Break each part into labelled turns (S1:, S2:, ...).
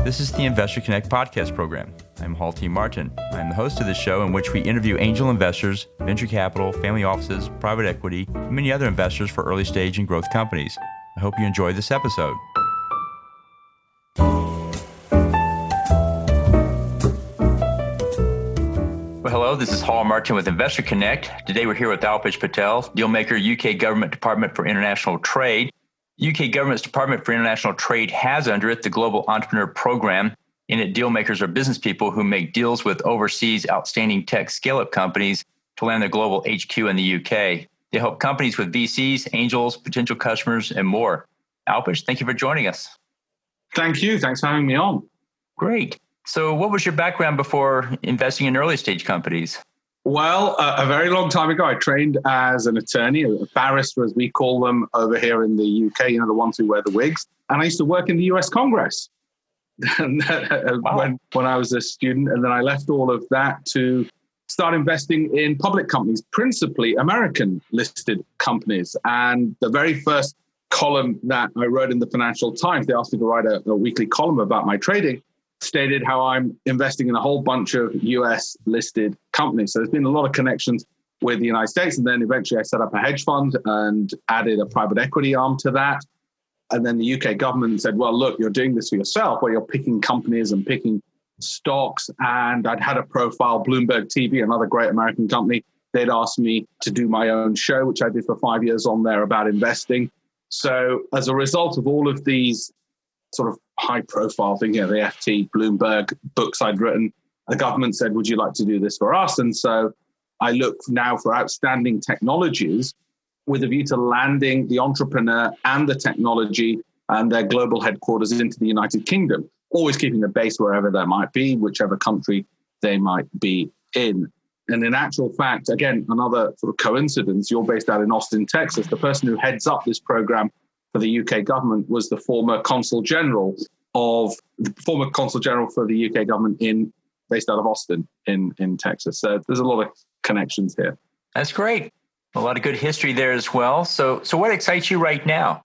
S1: This is the Investor Connect podcast program. I'm Hall T. Martin. I'm the host of this show in which we interview angel investors, venture capital, family offices, private equity, and many other investors for early stage and growth companies. I hope you enjoy this episode. Well, hello, this is Hall Martin with Investor Connect. Today we're here with Alpesh Patel, dealmaker, UK Government Department for International Trade. UK Government's Department for International Trade has under it the Global Entrepreneur Program. In it, dealmakers are business people who make deals with overseas outstanding tech scale-up companies to land their global HQ in the UK. They help companies with VCs, angels, potential customers, and more. Alpesh, thank you for joining us.
S2: Thank you. Thanks for having me on.
S1: Great. So what was your background before investing in early stage companies?
S2: Well, a very long time ago, I trained as an attorney, a barrister, as we call them over here in the UK, the ones who wear the wigs. And I used to work in the US Congress when I was a student. And then I left all of that to start investing in public companies, principally American listed companies. And the very first column that I wrote in the Financial Times, they asked me to write a weekly column about my trading, stated how I'm investing in a whole bunch of US listed companies. So there's been a lot of connections with the United States. And then eventually I set up a hedge fund and added a private equity arm to that. And then the UK government said, well, look, you're doing this for yourself, where you're picking companies and picking stocks. And I'd had a profile, Bloomberg TV, another great American company. They'd asked me to do my own show, which I did for 5 years on there about investing. So as a result of all of these sort of high profile thing, the FT, Bloomberg books I'd written, the government said, would you like to do this for us? And so I look now for outstanding technologies with a view to landing the entrepreneur and the technology and their global headquarters into the United Kingdom, always keeping a base wherever that might be, whichever country they might be in. And in actual fact, again, another sort of coincidence, you're based out in Austin, Texas. The person who heads up this program for the UK government was the former consul general for the UK government based out of Austin in Texas. So there's a lot of connections here.
S1: That's great. A lot of good history there as well. So what excites you right now?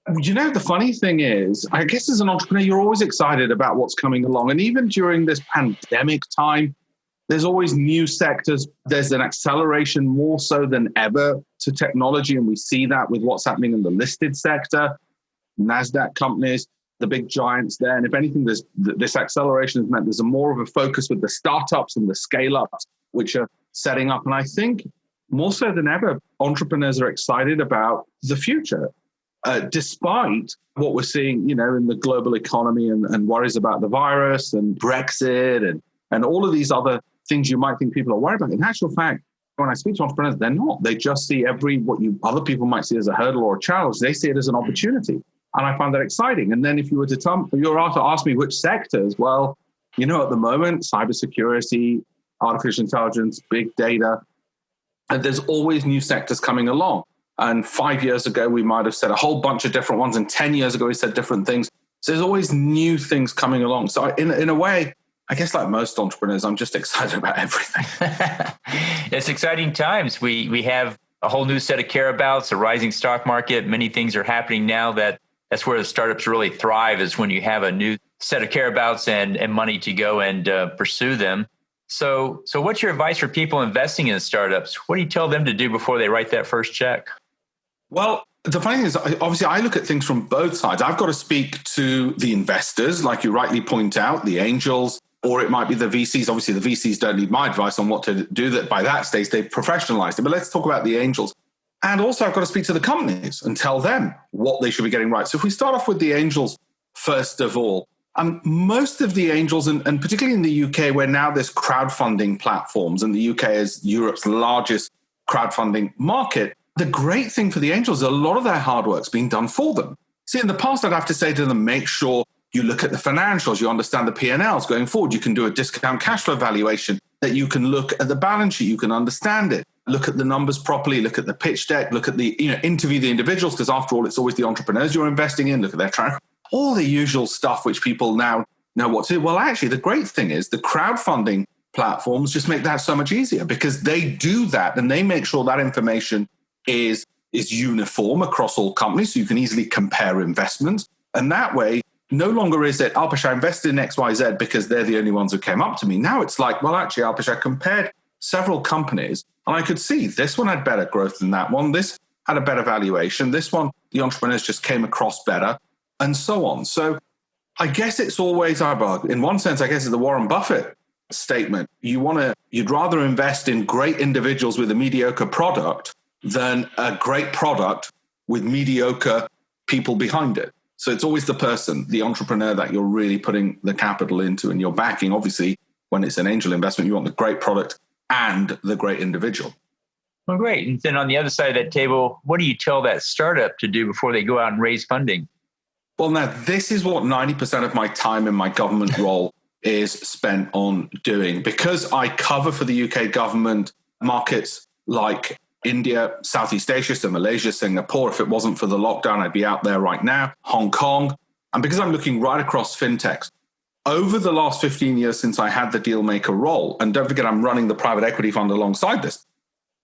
S2: The funny thing is, I guess as an entrepreneur, you're always excited about what's coming along. And even during this pandemic time, there's always new sectors. There's an acceleration more so than ever to technology. And we see that with what's happening in the listed sector, NASDAQ companies, the big giants there. And if anything, this acceleration has meant there's more of a focus with the startups and the scale-ups, which are setting up. And I think more so than ever, entrepreneurs are excited about the future, despite what we're seeing, in the global economy and worries about the virus and Brexit and all of these other things you might think people are worried about. In actual fact, when I speak to entrepreneurs, they're not. They just see other people might see as a hurdle or a challenge. They see it as an opportunity. And I find that exciting. And then if you were to ask me which sectors, well, at the moment, cybersecurity, artificial intelligence, big data, and there's always new sectors coming along. And 5 years ago, we might have said a whole bunch of different ones. And 10 years ago, we said different things. So there's always new things coming along. So in a way, I guess like most entrepreneurs, I'm just excited about everything.
S1: It's exciting times. We have a whole new set of careabouts, a rising stock market. Many things are happening now that's where the startups really thrive, is when you have a new set of careabouts and money to go and pursue them. So what's your advice for people investing in startups? What do you tell them to do before they write that first check?
S2: Well, the funny thing is, obviously, I look at things from both sides. I've got to speak to the investors, like you rightly point out, the angels, or it might be the VCs. Obviously, the VCs don't need my advice on what to do. That by that stage, they've professionalized it. But let's talk about the angels. And also, I've got to speak to the companies and tell them what they should be getting right. So if we start off with the angels, first of all, most of the angels, and particularly in the UK, where now there's crowdfunding platforms, and the UK is Europe's largest crowdfunding market, the great thing for the angels is a lot of their hard work's being done for them. See, in the past, I'd have to say to them, make sure you look at the financials, you understand the P&Ls going forward. You can do a discount cash flow valuation, that you can look at the balance sheet, you can understand it, look at the numbers properly, look at the pitch deck, look at the, interview the individuals, because after all, it's always the entrepreneurs you're investing in, look at their track, all the usual stuff which people now know what to do. Well, actually, the great thing is the crowdfunding platforms just make that so much easier, because they do that and they make sure that information is uniform across all companies, so you can easily compare investments. And that way, no longer is it, Alpesh, I invested in XYZ because they're the only ones who came up to me. Now it's like, well, actually, Alpesh, I compared several companies and I could see this one had better growth than that one. This had a better valuation. This one, the entrepreneurs just came across better and so on. So I guess it's always, in one sense, I guess it's the Warren Buffett statement. You'd rather invest in great individuals with a mediocre product than a great product with mediocre people behind it. So it's always the person, the entrepreneur that you're really putting the capital into and you're backing. Obviously, when it's an angel investment, you want the great product and the great individual.
S1: Well, great. And then on the other side of that table, what do you tell that startup to do before they go out and raise funding?
S2: Well, now, this is what 90% of my time in my government role is spent on doing. Because I cover for the UK government markets like India, Southeast Asia, so Malaysia, Singapore. If it wasn't for the lockdown, I'd be out there right now. Hong Kong. And because I'm looking right across fintechs, over the last 15 years since I had the deal maker role, and don't forget, I'm running the private equity fund alongside this.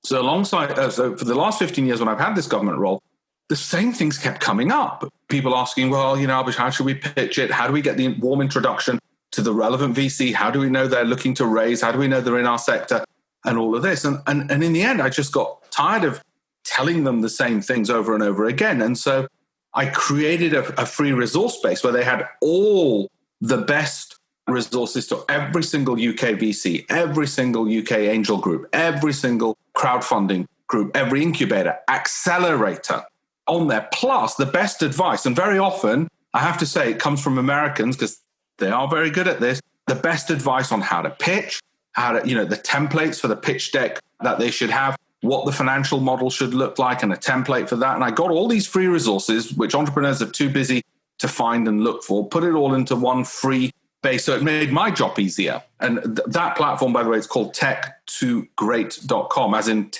S2: So for the last 15 years when I've had this government role, the same things kept coming up. People asking, well, Alpesh, how should we pitch it? How do we get the warm introduction to the relevant VC? How do we know they're looking to raise? How do we know they're in our sector? And all of this. And in the end, I just got tired of telling them the same things over and over again. And so I created a free resource base where they had all the best resources to every single UK VC, every single UK angel group, every single crowdfunding group, every incubator, accelerator on there, plus the best advice. And very often, I have to say, it comes from Americans because they are very good at this, the best advice on how to pitch, the templates for the pitch deck that they should have, what the financial model should look like, and a template for that. And I got all these free resources, which entrepreneurs are too busy to find and look for, put it all into one free base. So it made my job easier. And that platform, by the way, it's called tech2great.com, as in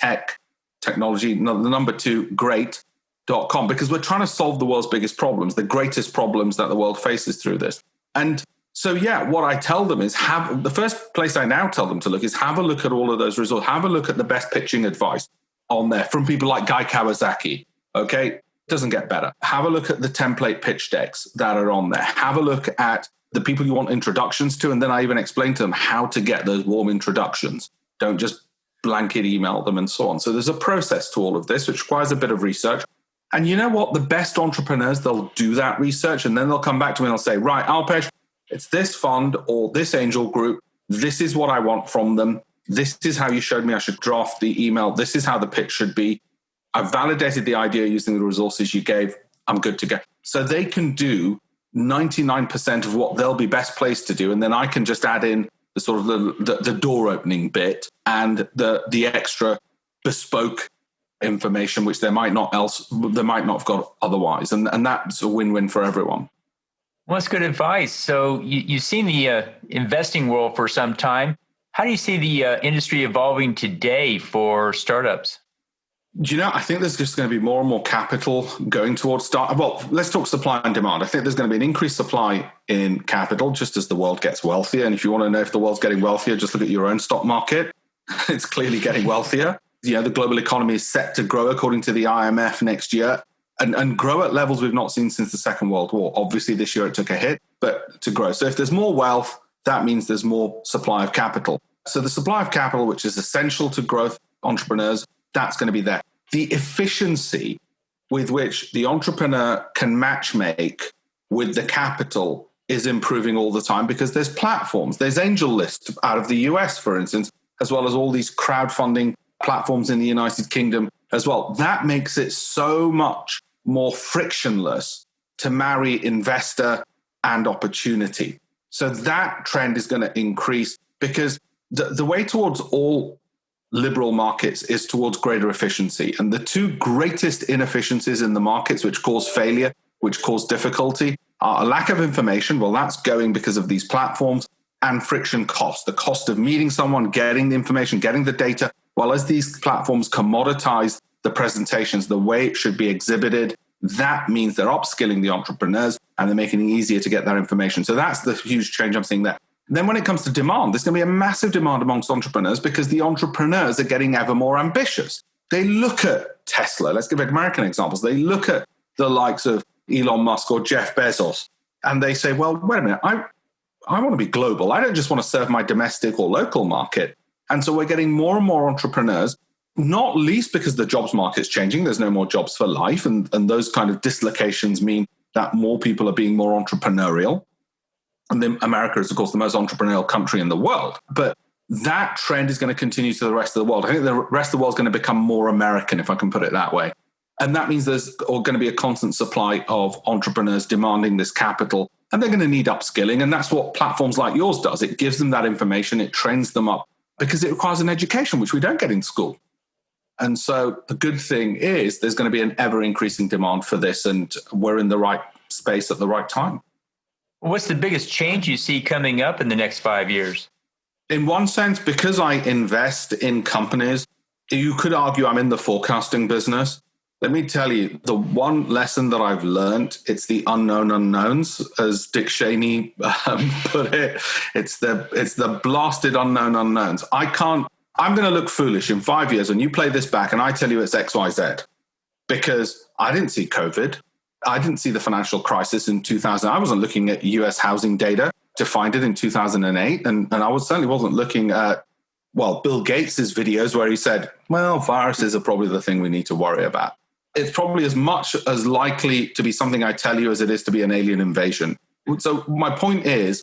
S2: technology, the number 2, great.com, because we're trying to solve the world's biggest problems, the greatest problems that the world faces through this. And so, what I tell them is the first place I now tell them to look is have a look at all of those resources, have a look at the best pitching advice on there from people like Guy Kawasaki. Okay. It doesn't get better. Have a look at the template pitch decks that are on there. Have a look at the people you want introductions to. And then I even explain to them how to get those warm introductions. Don't just blanket email them and so on. So there's a process to all of this, which requires a bit of research. And you know what? The best entrepreneurs, they'll do that research and then they'll come back to me and they'll say, right, Alpesh, it's this fund or this angel group. This is what I want from them. This is how you showed me I should draft the email. This is how the pitch should be. I've validated the idea using the resources you gave. I'm good to go. So they can do 99% of what they'll be best placed to do. And then I can just add in the sort of the door opening bit and the extra bespoke information, which they might not have got otherwise. And that's a win-win for everyone.
S1: Well, that's good advice. So you've seen the investing world for some time. How do you see the industry evolving today for startups?
S2: I think there's just going to be more and more capital going towards Well, let's talk supply and demand. I think there's going to be an increased supply in capital just as the world gets wealthier. And if you want to know if the world's getting wealthier, just look at your own stock market. It's clearly getting wealthier. The global economy is set to grow according to the IMF next year. And grow at levels we've not seen since the Second World War. Obviously, this year it took a hit, but to grow. So if there's more wealth, that means there's more supply of capital. So the supply of capital, which is essential to growth entrepreneurs, that's going to be there. The efficiency with which the entrepreneur can matchmake with the capital is improving all the time because there's platforms. There's AngelList out of the US, for instance, as well as all these crowdfunding platforms in the United Kingdom as well. That makes it so much more frictionless to marry investor and opportunity. So that trend is going to increase because the way towards all liberal markets is towards greater efficiency. And the two greatest inefficiencies in the markets which cause failure, which cause difficulty, are a lack of information. Well, that's going because of these platforms, and friction cost, the cost of meeting someone, getting the information, getting the data. Well, as these platforms commoditize the presentations, the way it should be exhibited, that means they're upskilling the entrepreneurs and they're making it easier to get that information. So that's the huge change I'm seeing there. Then when it comes to demand, there's going to be a massive demand amongst entrepreneurs because the entrepreneurs are getting ever more ambitious. They look at Tesla. Let's give American examples. They look at the likes of Elon Musk or Jeff Bezos, and they say, well, wait a minute, I want to be global. I don't just want to serve my domestic or local market. And so we're getting more and more entrepreneurs, not least because the jobs market's changing. There's no more jobs for life. And those kind of dislocations mean that more people are being more entrepreneurial. And then America is, of course, the most entrepreneurial country in the world. But that trend is going to continue to the rest of the world. I think the rest of the world is going to become more American, if I can put it that way. And that means there's going to be a constant supply of entrepreneurs demanding this capital. And they're going to need upskilling. And that's what platforms like yours does. It gives them that information. It trains them up because it requires an education, which we don't get in school. And so the good thing is there's going to be an ever increasing demand for this. And we're in the right space at the right time.
S1: What's the biggest change you see coming up in the next 5 years?
S2: In one sense, because I invest in companies, you could argue I'm in the forecasting business. Let me tell you, the one lesson that I've learned, it's the unknown unknowns, as Dick Cheney put it. It's the blasted unknown unknowns. I'm going to look foolish in 5 years when you play this back and I tell you it's XYZ, because I didn't see COVID. I didn't see the financial crisis in 2000. I wasn't looking at US housing data to find it in 2008. And I certainly wasn't looking at, Bill Gates' videos where he said, viruses are probably the thing we need to worry about. It's probably as much as likely to be something I tell you as it is to be an alien invasion. So my point is,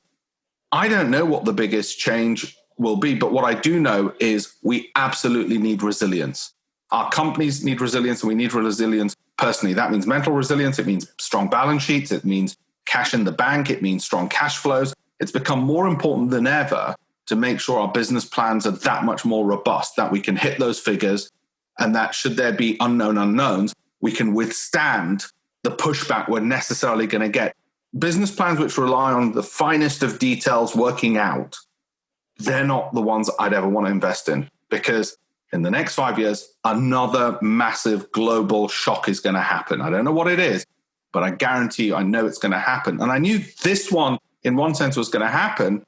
S2: I don't know what the biggest change will be, but what I do know is we absolutely need resilience. Our companies need resilience, and we need resilience personally. That means mental resilience. It means strong balance sheets. It means cash in the bank. It means strong cash flows. It's become more important than ever to make sure our business plans are that much more robust, that we can hit those figures, and that should there be unknown unknowns, we can withstand the pushback we're necessarily going to get. Business plans which rely on the finest of details working out, they're not the ones I'd ever want to invest in, because in the next 5 years, another massive global shock is going to happen. I don't know what it is, but I guarantee you, I know it's going to happen. And I knew this one, in one sense, was going to happen.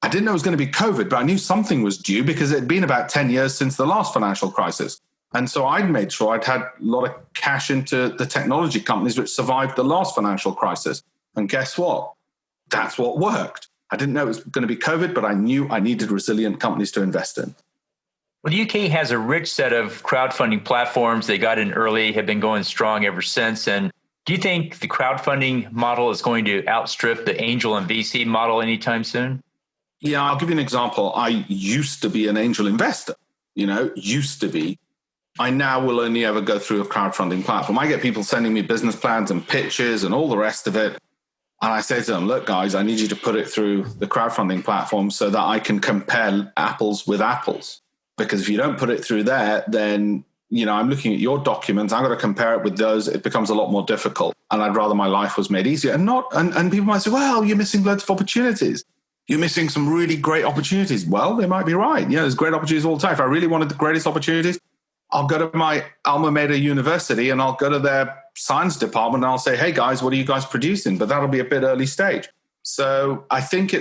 S2: I didn't know it was going to be COVID, but I knew something was due because it had been about 10 years since the last financial crisis. And so I'd made sure I'd had a lot of cash into the technology companies which survived the last financial crisis. And guess what? That's what worked. I didn't know it was going to be COVID, but I knew I needed resilient companies to invest in.
S1: Well, the UK has a rich set of crowdfunding platforms. They got in early, have been going strong ever since. And do you think the crowdfunding model is going to outstrip the angel and VC model anytime soon?
S2: Yeah, I'll give you an example. I used to be an angel investor, used to be. I now will only ever go through a crowdfunding platform. I get people sending me business plans and pitches and all the rest of it. And I say to them, look, guys, I need you to put it through the crowdfunding platform so that I can compare apples with apples. Because if you don't put it through there, then, I'm looking at your documents. I've got to compare it with those. It becomes a lot more difficult. And I'd rather my life was made easier. And people might say, well, you're missing loads of opportunities. You're missing some really great opportunities. Well, they might be right. There's great opportunities all the time. If I really wanted the greatest opportunities, I'll go to my alma mater university and I'll go to their science department and I'll say, hey guys, what are you guys producing? But that'll be a bit early stage. So I think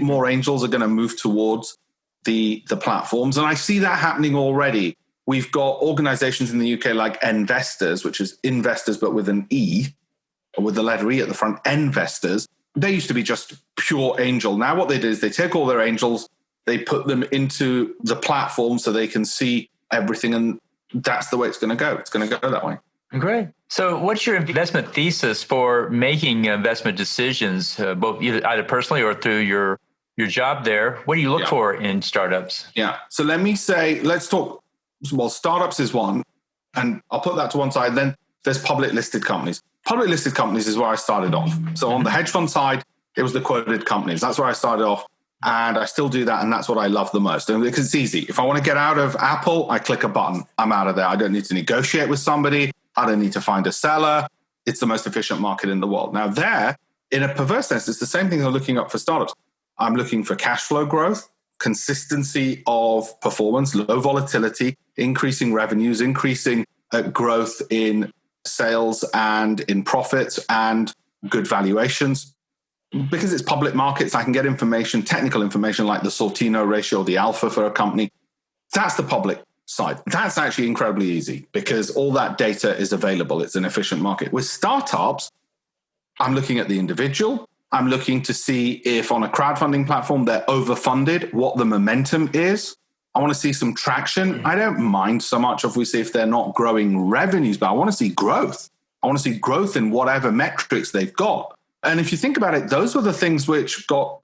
S2: more angels are going to move towards the platforms. And I see that happening already. We've got organizations in the UK like Investors, which is investors, but with an E, or with the letter E at the front, Investors. They used to be just pure angel. Now what they do is they take all their angels, they put them into the platform so they can see everything. And that's the way it's going to go. It's going to go that way.
S1: Great. So what's your investment thesis for making investment decisions, both either personally or through your job there? What do you look for in startups?
S2: Yeah. So let's talk. Well, startups is one, and I'll put that to one side. Then there's public listed companies. Public listed companies is where I started off. So on the hedge fund side, it was the quoted companies. That's where I started off. And I still do that. And that's what I love the most. And because it's easy. If I want to get out of Apple, I click a button. I'm out of there. I don't need to negotiate with somebody. I don't need to find a seller. It's the most efficient market in the world. Now there, in a perverse sense, it's the same thing I'm looking up for startups. I'm looking for cash flow growth, consistency of performance, low volatility, increasing revenues, increasing growth in sales and in profits, and good valuations. Because it's public markets, I can get information, technical information like the Sortino ratio or the alpha for a company. That's the public side. That's actually incredibly easy because all that data is available. It's an efficient market. With startups, I'm looking at the individual. I'm looking to see if on a crowdfunding platform they're overfunded, what the momentum is. I want to see some traction. I don't mind so much, obviously, if they're not growing revenues, but I want to see growth. I want to see growth in whatever metrics they've got. And if you think about it, those were the things which got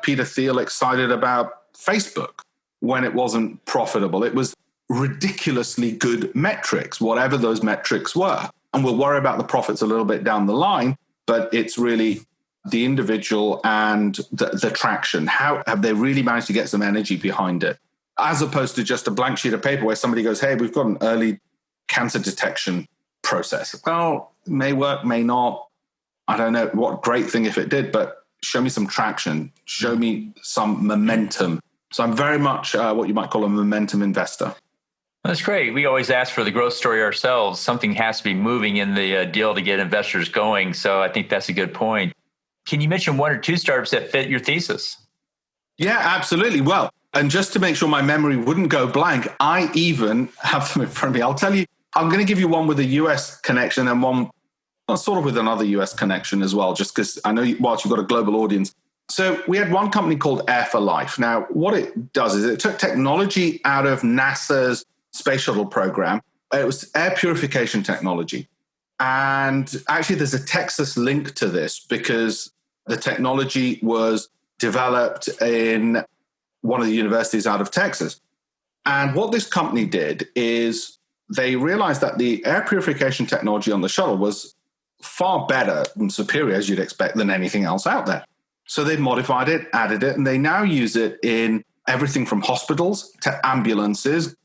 S2: Peter Thiel excited about Facebook when it wasn't profitable. It was ridiculously good metrics, whatever those metrics were. And we'll worry about the profits a little bit down the line, but it's really the individual and the traction. How have they really managed to get some energy behind it? As opposed to just a blank sheet of paper where somebody goes, hey, we've got an early cancer detection process. Well, may work, may not. I don't know what great thing if it did, but show me some traction, show me some momentum. So I'm very much what you might call a momentum investor.
S1: That's great. We always ask for the growth story ourselves. Something has to be moving in the deal to get investors going. So I think that's a good point. Can you mention one or two startups that fit your thesis?
S2: Yeah, absolutely. Well, and just to make sure my memory wouldn't go blank, I even have them in front of me. I'll tell you, I'm going to give you one with a US connection and one sort of with another US connection as well, just because I know whilst you've got a global audience. So we had one company called Air for Life. Now, what it does is it took technology out of NASA's space shuttle program. It was air purification technology. And actually, there's a Texas link to this because the technology was developed in one of the universities out of Texas. And what this company did is they realized that the air purification technology on the shuttle was far better and superior, as you'd expect, than anything else out there. So they modified it, added it, and they now use it in everything from hospitals to ambulances.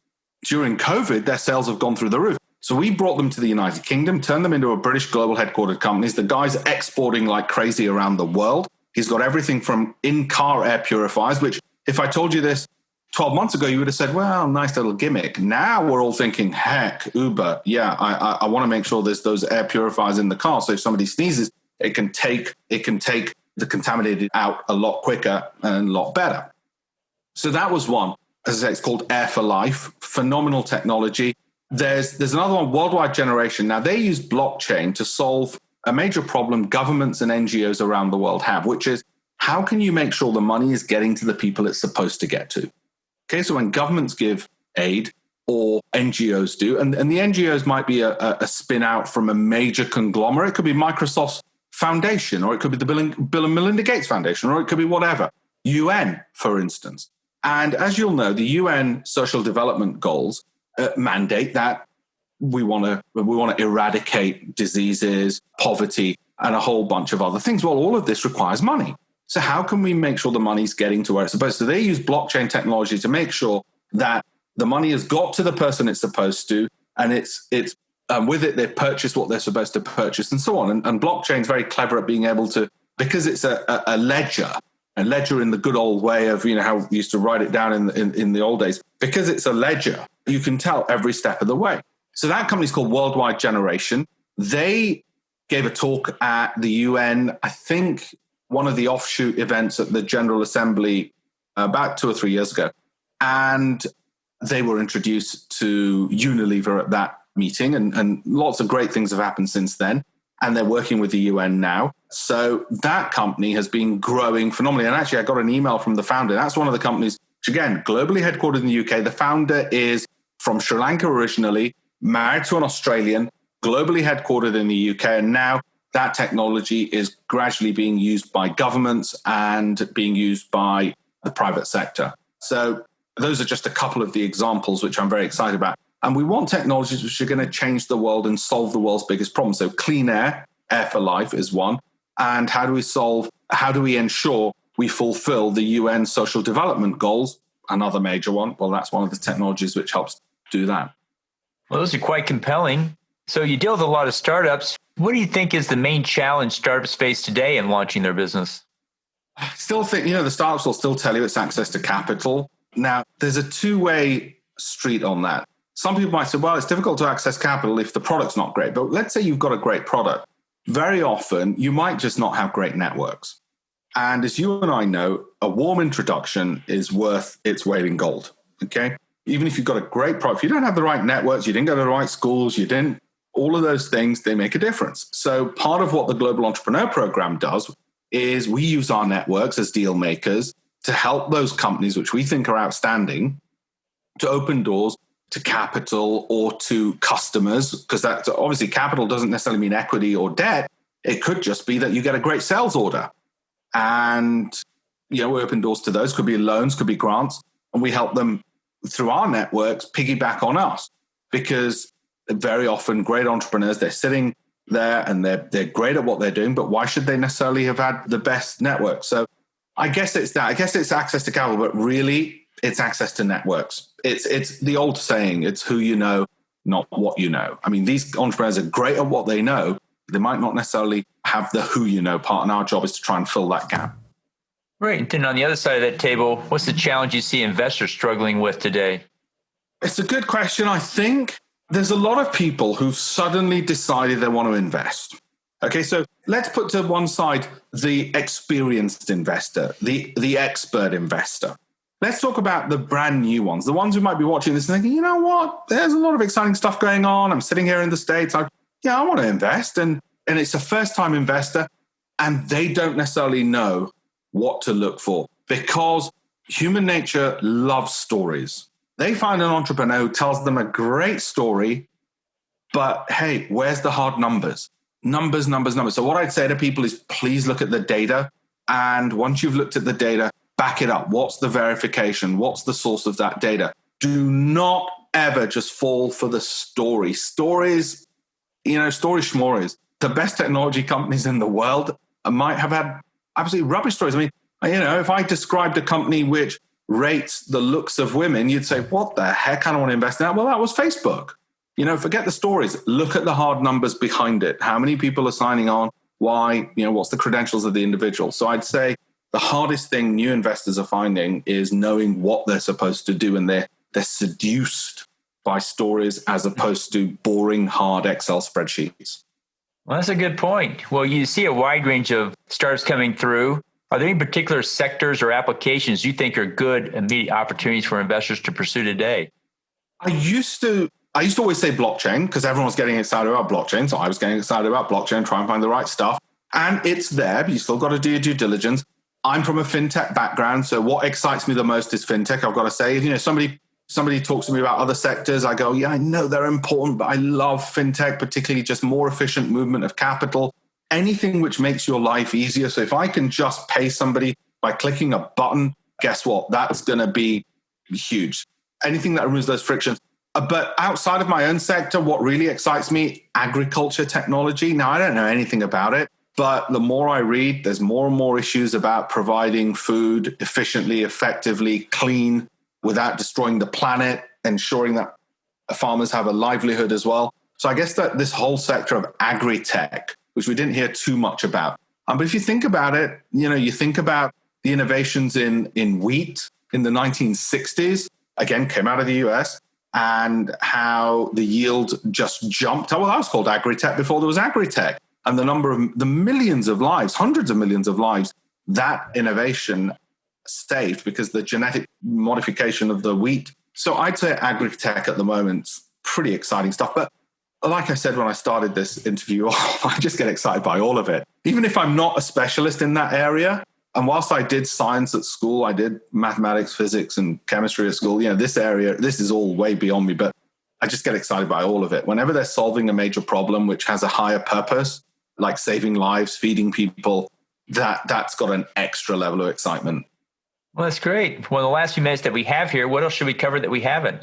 S2: During COVID, their sales have gone through the roof. So we brought them to the United Kingdom, turned them into a British global headquartered companies. The guy's exporting like crazy around the world. He's got everything from in-car air purifiers, which if I told you this 12 months ago, you would have said, well, nice little gimmick. Now we're all thinking, heck, Uber. Yeah, I want to make sure there's those air purifiers in the car. So if somebody sneezes, it can take the contaminated out a lot quicker and a lot better. So that was one. As I say, it's called Air for Life. Phenomenal technology. There's another one, Worldwide Generation. Now, they use blockchain to solve a major problem governments and NGOs around the world have, which is how can you make sure the money is getting to the people it's supposed to get to? Okay, so when governments give aid or NGOs do, and the NGOs might be a spin out from a major conglomerate. It could be Microsoft's foundation, or it could be the Bill and Melinda Gates Foundation, or it could be whatever. UN, for instance. And as you'll know, the UN Social Development Goals mandate that we want to eradicate diseases, poverty, and a whole bunch of other things. Well, all of this requires money. So how can we make sure the money's getting to where it's supposed to? They use blockchain technology to make sure that the money has got to the person it's supposed to, and it's with it they've purchased what they're supposed to purchase, and so on. And blockchain is very clever at being able to, because it's a ledger in the good old way of how we used to write it down in the old days. Because it's a ledger, you can tell every step of the way. So that company's called Worldwide Generation. They gave a talk at the UN, I think one of the offshoot events at the General Assembly about 2 or 3 years ago. And they were introduced to Unilever at that meeting, and lots of great things have happened since then. And they're working with the UN now. So that company has been growing phenomenally. And actually, I got an email from the founder. That's one of the companies, which again, globally headquartered in the UK. The founder is from Sri Lanka originally, married to an Australian, globally headquartered in the UK. And now that technology is gradually being used by governments and being used by the private sector. So those are just a couple of the examples which I'm very excited about. And we want technologies which are going to change the world and solve the world's biggest problems. So clean air, Air for Life is one. And how do we ensure we fulfill the UN Social Development Goals? Another major one. Well, that's one of the technologies which helps do that.
S1: Well, those are quite compelling. So you deal with a lot of startups. What do you think is the main challenge startups face today in launching their business?
S2: I still think, the startups will still tell you it's access to capital. Now, there's a two-way street on that. Some people might say, well, it's difficult to access capital if the product's not great. But let's say you've got a great product. Very often, you might just not have great networks. And as you and I know, a warm introduction is worth its weight in gold, okay? Even if you've got a great product, if you don't have the right networks, you didn't go to the right schools, all of those things, they make a difference. So part of what the Global Entrepreneur Program does, is we use our networks as deal makers to help those companies which we think are outstanding to open doors to capital or to customers, because that's obviously capital doesn't necessarily mean equity or debt. It could just be that you get a great sales order. And, we open doors to those. Could be loans, could be grants. And we help them through our networks piggyback on us, because very often great entrepreneurs, they're sitting there and they're great at what they're doing, but why should they necessarily have had the best network? So I guess it's that. I guess it's access to capital, but really it's access to networks. It's the old saying, it's who you know, not what you know. I mean, these entrepreneurs are great at what they know. They might not necessarily have the who you know part, and our job is to try and fill that gap.
S1: Right. And then on the other side of that table, what's the challenge you see investors struggling with today?
S2: It's a good question. I think there's a lot of people who've suddenly decided they want to invest. Okay, so let's put to one side the experienced investor, the expert investor. Let's talk about the brand new ones, the ones who might be watching this and thinking, you know what, there's a lot of exciting stuff going on. I'm sitting here in the States. I want to invest. And it's a first-time investor, and they don't necessarily know what to look for, because human nature loves stories. They find an entrepreneur who tells them a great story, but hey, where's the hard numbers? Numbers. So what I'd say to people is, please look at the data. And once you've looked at the data, back it up. What's the verification? What's the source of that data? Do not ever just fall for the story. Stories schmories. The best technology companies in the world might have had absolutely rubbish stories. I mean, if I described a company which rates the looks of women, you'd say, what the heck? I don't want to invest in that. Well, that was Facebook. Forget the stories. Look at the hard numbers behind it. How many people are signing on? Why? What's the credentials of the individual? So I'd say the hardest thing new investors are finding is knowing what they're supposed to do, and they're seduced by stories as opposed to boring, hard Excel spreadsheets.
S1: Well, that's a good point. Well, you see a wide range of startups coming through. Are there any particular sectors or applications you think are good immediate opportunities for investors to pursue today?
S2: I used to always say blockchain, because everyone was getting excited about blockchain. So I was getting excited about blockchain, try and find the right stuff. And it's there, but you still got to do your due diligence. I'm from a fintech background. So what excites me the most is fintech. I've got to say, if somebody talks to me about other sectors, I go, yeah, I know they're important, but I love fintech, particularly just more efficient movement of capital, anything which makes your life easier. So if I can just pay somebody by clicking a button, guess what? That's going to be huge. Anything that removes those frictions. But outside of my own sector, what really excites me, agriculture technology. Now, I don't know anything about it, but the more I read, there's more and more issues about providing food efficiently, effectively, clean, without destroying the planet, ensuring that farmers have a livelihood as well. So I guess that this whole sector of agri-tech, which we didn't hear too much about. But if you think about it, you think about the innovations in wheat in the 1960s, again, came out of the US, and how the yield just jumped. Oh, well, that was called agri-tech before there was agri-tech. And the millions of lives, hundreds of millions of lives, that innovation saved because the genetic modification of the wheat. So I'd say agri-tech at the moment's pretty exciting stuff. But like I said when I started this interview, I just get excited by all of it. Even if I'm not a specialist in that area, and whilst I did science at school, I did mathematics, physics, and chemistry at school, this is all way beyond me, but I just get excited by all of it. Whenever they're solving a major problem which has a higher purpose, like saving lives, feeding people, that's got an extra level of excitement.
S1: Well, that's great. Well, the last few minutes that we have here, what else should we cover that we haven't?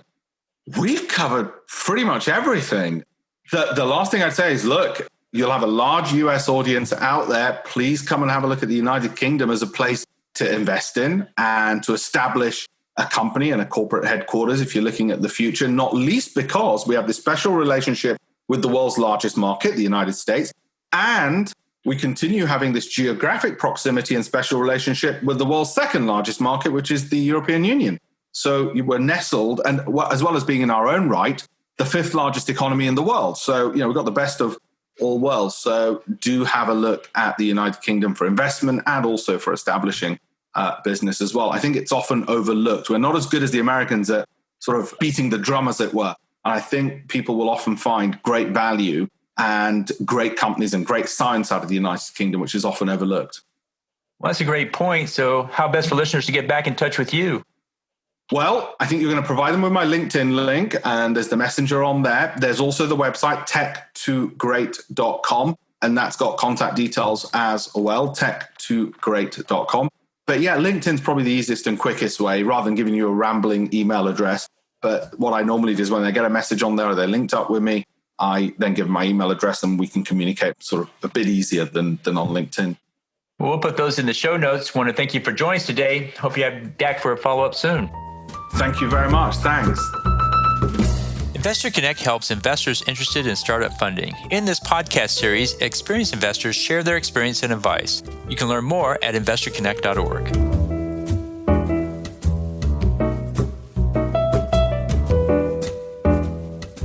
S2: We've covered pretty much everything. The last thing I'd say is, look, you'll have a large US audience out there. Please come and have a look at the United Kingdom as a place to invest in and to establish a company and a corporate headquarters if you're looking at the future, not least because we have this special relationship with the world's largest market, the United States, and we continue having this geographic proximity and special relationship with the world's second largest market, which is the European Union. So we're nestled, and as well as being in our own right, the fifth largest economy in the world. So, we've got the best of all worlds. So do have a look at the United Kingdom for investment and also for establishing business as well. I think it's often overlooked. We're not as good as the Americans at sort of beating the drum, as it were. And I think people will often find great value and great companies and great science out of the United Kingdom, which is often overlooked.
S1: Well, that's a great point. So how best for listeners to get back in touch with you?
S2: Well, I think you're going to provide them with my LinkedIn link, and there's the messenger on there. There's also the website, tech2great.com, and that's got contact details as well, tech2great.com. But yeah, LinkedIn's probably the easiest and quickest way, rather than giving you a rambling email address. But what I normally do is when they get a message on there or they're linked up with me, I then give them my email address and we can communicate sort of a bit easier than on LinkedIn.
S1: Well, we'll put those in the show notes. Want to thank you for joining us today. Hope you have back for a follow-up soon.
S2: Thank you very much. Thanks.
S1: Investor Connect helps investors interested in startup funding. In this podcast series, experienced investors share their experience and advice. You can learn more at investorconnect.org.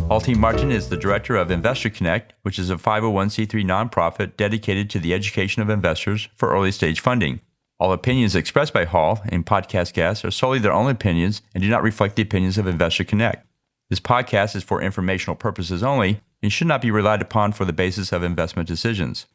S1: Halti Martin is the director of Investor Connect, which is a 501c3 nonprofit dedicated to the education of investors for early-stage funding. All opinions expressed by Hall and podcast guests are solely their own opinions and do not reflect the opinions of Investor Connect. This podcast is for informational purposes only and should not be relied upon for the basis of investment decisions.